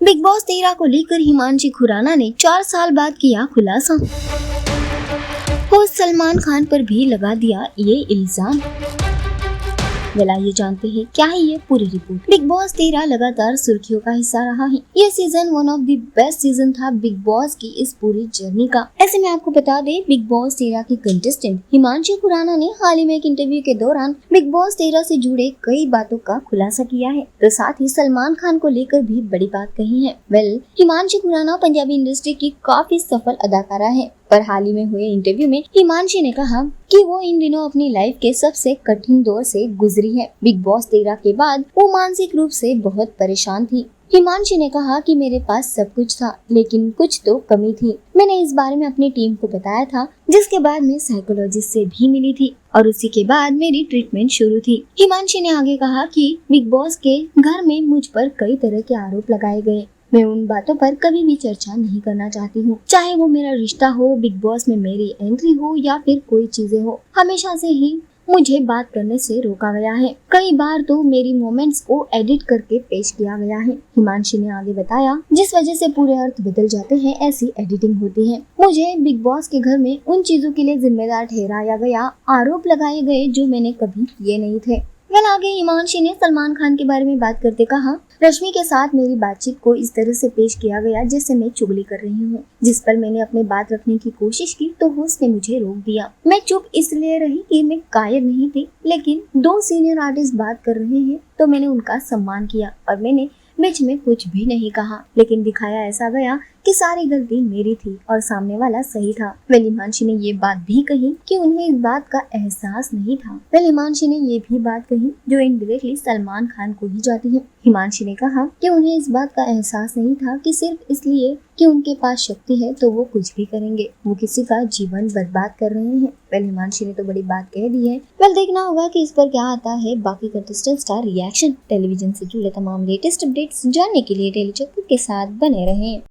Big boss 13 को लेकर हिमांशी खुराना ने 4 साल बाद किया खुलासा। होस्ट सलमान खान पर भी लगा दिया ये इल्जाम। आइए जानते हैं क्या है ये पूरी रिपोर्ट। बिग बॉस 13 लगातार सुर्खियों का हिस्सा रहा है। ये season one of the best season था बिग बॉस की इस पूरी जर्नी का। ऐसे में आपको बता दें, बिग बॉस 13 के कंटेस्टेंट हिमांशी खुराना ने हाल ही में एक इंटरव्यू के दौरान बिग बॉस 13 से जुड़े कई बातों का खुलासा किया है, तो साथ ही सलमान खान को लेकर भी बड़ी बात कही है। हिमांशी खुराना पंजाबी इंडस्ट्री की काफी सफल अदाकारा है, पर हाल ही में हुए इंटरव्यू में हिमांशी ने कहा कि वो इन दिनों अपनी लाइफ के सबसे कठिन दौर से गुजरी है। बिग बॉस 13 के बाद वो मानसिक रूप से बहुत परेशान थी। हिमांशी ने कहा कि मेरे पास सब कुछ था, लेकिन कुछ तो कमी थी। मैंने इस बारे में अपनी टीम को बताया था, जिसके बाद मैं साइकोलॉजिस्ट से भी मिली थी और उसी के बाद मेरी ट्रीटमेंट शुरू थी। हिमांशी ने आगे कहा कि बिग बॉस के घर में मुझ पर कई तरह के आरोप लगाए गए। मैं उन बातों पर कभी भी चर्चा नहीं करना चाहती हूँ, चाहे वो मेरा रिश्ता हो, बिग बॉस में मेरी एंट्री हो या फिर कोई चीजें हो। हमेशा से ही मुझे बात करने से रोका गया है। कई बार तो मेरी मोमेंट्स को एडिट करके पेश किया गया है। हिमांशी ने आगे बताया, जिस वजह से पूरे अर्थ बदल जाते हैं, ऐसी एडिटिंग होती है। मुझे बिग बॉस के घर में उन चीजों के लिए जिम्मेदार ठहराया गया, आरोप लगाए गए जो मैंने कभी किए नहीं थे। आगे हिमांशी ने सलमान खान के बारे में बात करते कहा, रश्मि के साथ मेरी बातचीत को इस तरह से पेश किया गया जैसे मैं चुगली कर रही हूँ। जिस पर मैंने अपनी बात रखने की कोशिश की तो होस्ट ने मुझे रोक दिया। मैं चुप इसलिए रही कि मैं कायर नहीं थी, लेकिन 2 सीनियर आर्टिस्ट बात कर रहे हैं तो मैंने उनका सम्मान किया और मैंने बीच में कुछ भी नहीं कहा, लेकिन दिखाया ऐसा गया कि सारी गलती मेरी थी और सामने वाला सही था। हिमांशी ने ये बात भी कही कि उन्हें इस बात का एहसास नहीं था। हिमांशी ने ये भी बात कही जो इनडायरेक्टली सलमान खान को ही जाती है। हिमांशी ने कहा कि उन्हें इस बात का एहसास नहीं था कि सिर्फ इसलिए कि उनके पास शक्ति है तो वो कुछ भी करेंगे, वो किसी का जीवन बर्बाद कर रहे हैं। हिमांशी ने तो बड़ी बात कह दी है। देखना होगा कि इस पर क्या आता है बाकी कंटेस्टेंट्स का रिएक्शन। टेलीविजन से जुड़े तमाम लेटेस्ट अपडेट्स जानने के लिए डेली चक्कर के साथ बने रहें।